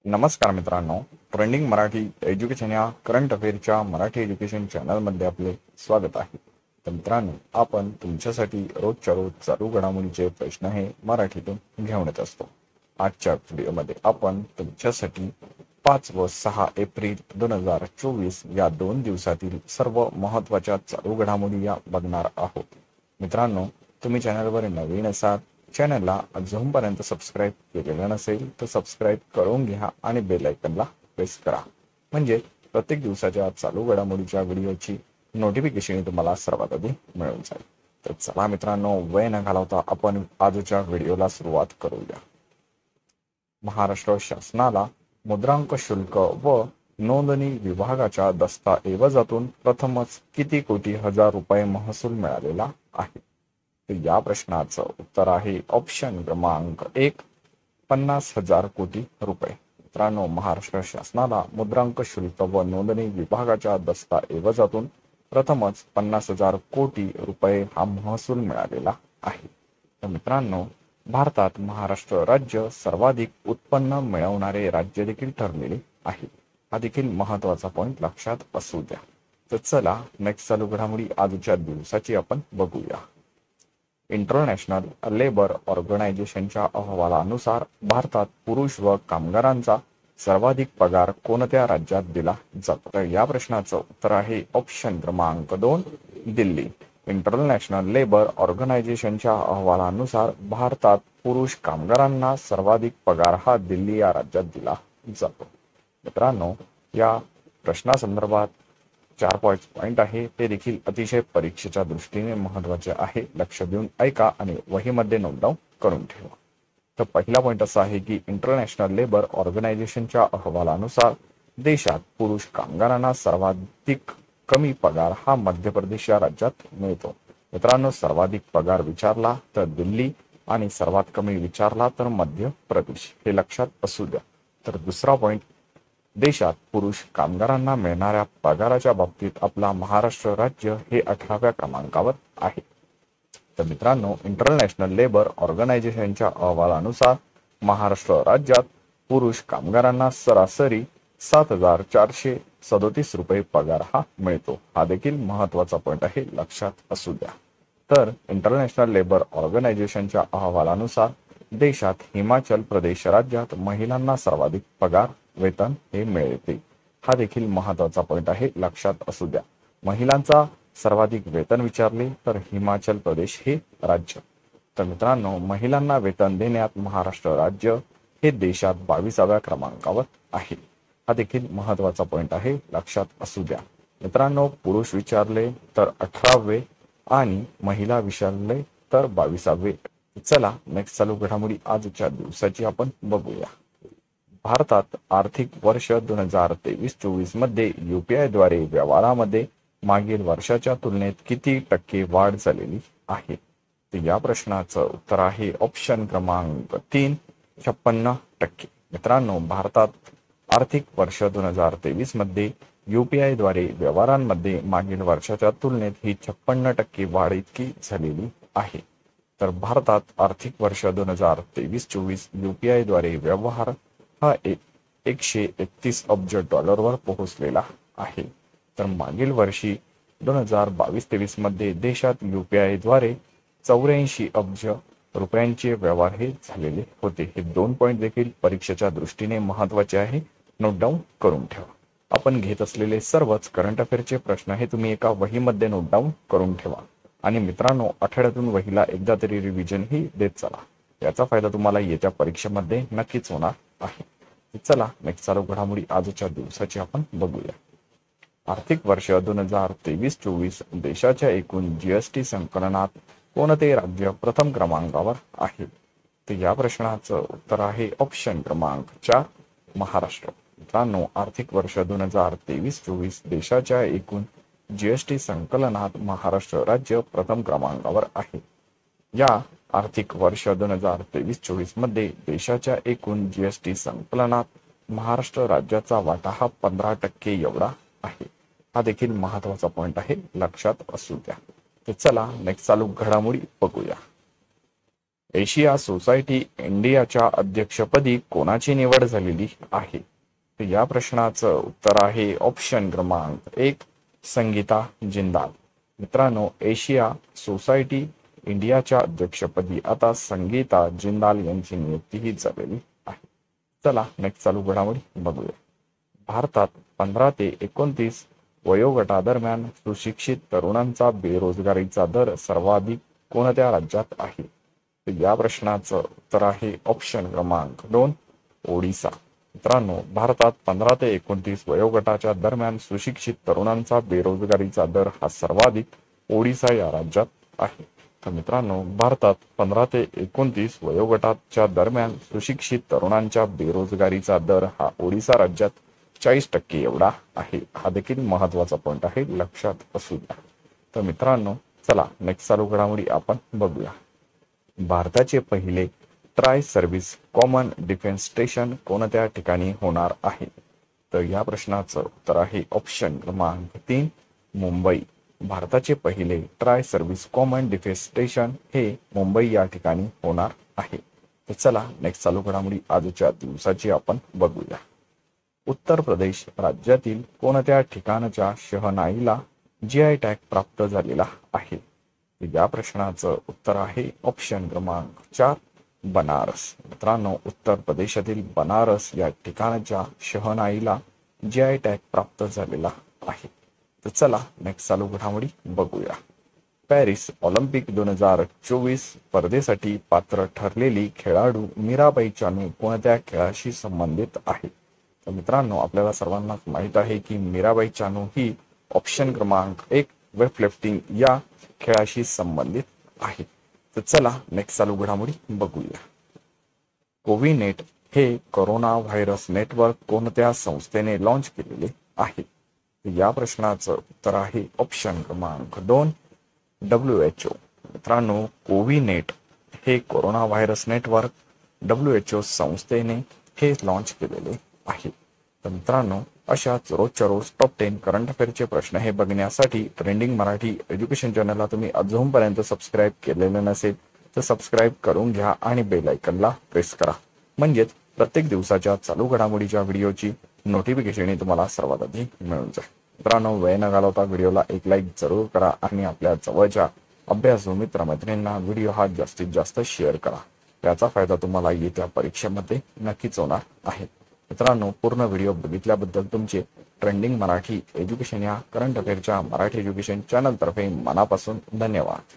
नमस्कार मित्रांनो, trending Marathi education या करंट अफेअरच्या मराठी एज्युकेशन चॅनलमध्ये आपले स्वागत आहे. तर मित्रांनो, आपण तुमच्यासाठी रोजच्या रोज चालू घडामोडीचे प्रश्न हे मराठीतून घेऊन येत असतो. आजच्या व्हिडिओमध्ये आपण तुमच्यासाठी 5 व 6 एप्रिल 2024 या 2 दिवसातील सर्व महत्त्वाच्या चालू घडामोडी या बघणार आहोत. मित्रांनो, तुम्ही चॅनलवर नवीन असाल, चॅनलला अजूनपर्यंत सबस्क्राईब केलेलं नसेल तर सबस्क्राईब करून घ्या आणि बेल आयकॉनला प्रेस करा, म्हणजे प्रत्येक दिवसाच्या चालू घडामोडीच्या व्हिडिओची नोटिफिकेशन तुम्हाला सर्वात आधी मिळून जाईल. तर चला मित्रांनो, वेळ न घालवता आपण आजच्या व्हिडिओला सुरुवात करूया. महाराष्ट्र शासनाला मुद्रांक शुल्क व नोंदणी विभागाच्या दस्तऐवजातून प्रथमच किती कोटी हजार रुपये महसूल मिळालेला आहे? तर या प्रश्नाचं उत्तर आहे ऑप्शन क्रमांक 1, 50,000 कोटी रुपये. मित्रांनो, महाराष्ट्र शासनाला मुद्रांक शुल्क व नोंदणी विभागाच्या दस्तऐवजातून प्रथमच 50,000 कोटी रुपये हा महसूल मिळालेला आहे. तर मित्रांनो, भारतात महाराष्ट्र राज्य सर्वाधिक उत्पन्न मिळवणारे राज्य देखील ठरलेले आहे. हा देखील महत्वाचा पॉइंट लक्षात असू द्या. तर चला नेक्स्ट चालू घडामोडी आजच्या दिवसाची आपण बघूया. इंटरनॅशनल लेबर ऑर्गनायझेशनच्या अहवालानुसार भारतात पुरुष व कामगारांचा सर्वाधिक पगार कोणत्या राज्यात दिला जातो? तर या प्रश्नाचं उत्तर आहे ऑप्शन क्रमांक 2, दिल्ली. इंटरनॅशनल लेबर ऑर्गनायझेशनच्या अहवालानुसार भारतात पुरुष कामगारांना सर्वाधिक पगार हा दिल्ली या राज्यात दिला जातो. मित्रांनो, या प्रश्नासंदर्भात 4 पॉइंट आहे, ते देखील अतिशय परीक्षेच्या दृष्टीने महत्वाचे आहे. लक्ष देऊन ऐका आणि वहीमध्ये नोट डाऊन करून ठेवा. तर पहिला पॉइंट असा आहे की इंटरनॅशनल लेबर ऑर्गनायझेशनच्या अहवालानुसार देशात पुरुष कामगारांना सर्वाधिक कमी पगार हा मध्य प्रदेश या राज्यात मिळतो. मित्रांनो, सर्वाधिक पगार विचारला तर दिल्ली आणि सर्वात कमी विचारला तर मध्य प्रदेश, हे लक्षात असू द्या. तर दुसरा पॉइंट, देशात पुरुष कामगारांना मिळणाऱ्या पगाराच्या बाबतीत आपला महाराष्ट्र राज्य हे 18व्या क्रमांकावर आहे. तर मित्रांनो, इंटरनॅशनल लेबर ऑर्गनायझेशनच्या अहवालानुसार महाराष्ट्र राज्यात पुरुष कामगारांना सरासरी 7,437 रुपये पगार हा मिळतो. हा देखील महत्वाचा पॉइंट आहे, लक्षात असू द्या. तर इंटरनॅशनल लेबर ऑर्गनायझेशनच्या अहवालानुसार देशात हिमाचल प्रदेश राज्यात महिलांना सर्वाधिक पगार वेतन हे मिळते. हा देखील महत्वाचा पॉइंट आहे, लक्षात असू द्या. महिलांचा सर्वाधिक वेतन विचारले तर हिमाचल प्रदेश हे राज्य. तर मित्रांनो, महिलांना वेतन देण्यात महाराष्ट्र राज्य हे देशात 22व्या क्रमांकावर आहे. हा देखील महत्वाचा पॉइंट आहे, लक्षात असू द्या. मित्रांनो, पुरुष विचारले तर 18वे आणि महिला विचारले तर 22वे. चला नेक्स्ट चालू घडामोडी आजच्या दिवसाची आपण बघूया. भारतात आर्थिक वर्ष 2023-24 मध्ये UPI द्वारे व्यवहारामध्ये मागील वर्षाच्या तुलनेत किती टक्के वाढ झालेली आहे? तर या प्रश्नाचं उत्तर आहे ऑप्शन क्रमांक 3, 56%. मित्रांनो, भारतात आर्थिक वर्ष 2023 मध्ये UPI द्वारे व्यवहारांमध्ये मागील वर्षाच्या तुलनेत ही 56% वाढ इतकी झालेली आहे. तर भारतात आर्थिक वर्ष 2023-24 UPI द्वारे व्यवहार हा 131 अब्ज डॉलरवर पोहोचलेला आहे. तर मागील वर्षी 2022-23 मध्ये देशात UPI द्वारे 84 अब्ज रुपयांचे व्यवहार हे झालेले होते. हे 2 पॉइंट देखील परीक्षेच्या दृष्टीने महत्वाचे आहे, नोट डाऊन करून ठेवा. आपण घेत असलेले सर्वच करंट अफेअरचे प्रश्न हे तुम्ही एका वहीमध्ये नोट डाऊन करून ठेवा. आणि मित्रांनो, आठवड्यातून वहीला एकदा तरी रिव्हिजन ही देत चला. याचा फायदा तुम्हाला येत्या परीक्षेमध्ये नक्कीच होणार आहे. चला नेक्स्ट चालू घडामोडी आजच्या दिवसाची आपण बघूया. आर्थिक वर्ष 2023-24 देशाच्या एकूण GST संकलनात कोणते राज्य प्रथम क्रमांकावर आहे? तर या प्रश्नाचं उत्तर आहे ऑप्शन क्रमांक 4, महाराष्ट्र. मित्रांनो, आर्थिक वर्ष 2023-24 देशाच्या एकूण GST संकलनात महाराष्ट्र राज्य प्रथम क्रमांकावर आहे. या आर्थिक वर्ष 2023-24 मध्ये देशाच्या एकूण GST संकलनात महाराष्ट्र राज्याचा वाटा हा 15% एवढा आहे. हा देखील महत्वाचा पॉइंट आहे, लक्षात असू द्या. तर चला नेक्स्ट चालू घडामोडी बघूया. एशिया सोसायटी इंडियाच्या अध्यक्षपदी कोणाची निवड झालेली आहे? तर या प्रश्नाचं उत्तर आहे ऑप्शन क्रमांक 1 संगीता जिंदाल. मित्रांनो, एशिया सोसायटी इंडियाच्या अध्यक्षपदी आता संगीता जिंदाल यांची नियुक्ती ही झालेली आहे. चला नेक्स्ट चालू घडामोडी बघूया. भारतात 15 ते 29 वयोगटादरम्यान सुशिक्षित तरुणांचा बेरोजगारीचा दर सर्वाधिक कोणत्या राज्यात आहे? तर या प्रश्नाचं उत्तर आहे ऑप्शन क्रमांक 2 ओडिसा. मित्रांनो, भारतात 15 ते 29 वयोगटाच्या दरम्यान सुशिक्षित तरुणांचा बेरोजगारीचा दर हा सर्वाधिक ओडिसा या राज्यात आहे. तर मित्रांनो, भारतात 15 ते 29 वयोगटाच्या दरम्यान सुशिक्षित तरुणांच्या बेरोजगारीचा दर हा ओडिसा राज्यात 40% एवढा आहे. हा देखील महत्वाचा पॉइंट आहे, लक्षात असू द्या. तर मित्रांनो, चला नेक्स्ट चालू घडामोडी आपण बघूया. भारताचे पहिले try service common defence station कोणत्या ठिकाणी होणार आहे? तर या प्रश्नाचं उत्तर आहे ऑप्शन क्रमांक 3 मुंबई. भारताचे पहिले try service common defence station हे मुंबई या ठिकाणी होणार आहे. तर चला नेक्स्ट चालू घडामोडी आजच्या दिवसाची आपण बघूया. उत्तर प्रदेश राज्यातील कोणत्या ठिकाणच्या शहनाईला GI टॅग प्राप्त झालेला आहे? या प्रश्नाचं उत्तर आहे ऑप्शन क्रमांक 4 बनारस. मित्रांनो, उत्तर प्रदेशातील बनारस या ठिकाणच्या शहनाईला GI टॅग प्राप्त झालेला आहे. तर चला नेक्स्ट चालू घडामोडी बघूया. पॅरिस ऑलिम्पिक 2024 स्पर्धेसाठी पात्र ठरलेली खेळाडू मीराबाई चानू कोणत्या खेळाशी संबंधित आहे? तर मित्रांनो, आपल्याला सर्वांना माहित आहे की मीराबाई चानू ही ऑप्शन क्रमांक 1 वेटलिफ्टिंग या खेळाशी संबंधित आहे. तर चला नेक्स्ट चालू घडामोडी बघूया. कोविनेट हे कोरोना व्हायरस नेटवर्क कोणत्या संस्थेने लॉन्च केलेले आहे? या प्रश्नाचं उत्तर आहे ऑप्शन क्रमांक 2 WHO. मित्रांनो, कोविनेट हे कोरोना व्हायरस नेटवर्क WHO संस्थेने हे लॉन्च केलेले आहे. तर मित्रांनो, अशाच रोजच्या रोज टॉप 10 करंट अफेअरचे प्रश्न हे बघण्यासाठी ट्रेंडिंग मराठी एज्युकेशन चॅनलला तुम्ही अजूनपर्यंत सबस्क्राईब केलेलं नसेल तर सबस्क्राईब करून घ्या आणि बेल आयकॉनला प्रेस करा, म्हणजेच प्रत्येक दिवसाच्या चालू घडामोडीच्या व्हिडिओची नोटिफिकेशन तुम्हाला सर्वात आधी मिळून जाईल. मित्रांनो, वेळ न घालवता व्हिडिओला एक लाईक जरूर करा आणि आपल्या जवळच्या अभ्यासू मित्रमैत्रिणींना व्हिडिओ हा जास्तीत जास्त शेअर करा. त्याचा फायदा तुम्हाला येत्या परीक्षेमध्ये नक्कीच होणार आहे. मित्रांनो, पूर्ण व्हिडिओ बघितल्याबद्दल तुमचे ट्रेंडिंग मराठी एज्युकेशन या करंट अफेअरच्या मराठी एज्युकेशन चॅनल तर्फे मनापासून धन्यवाद.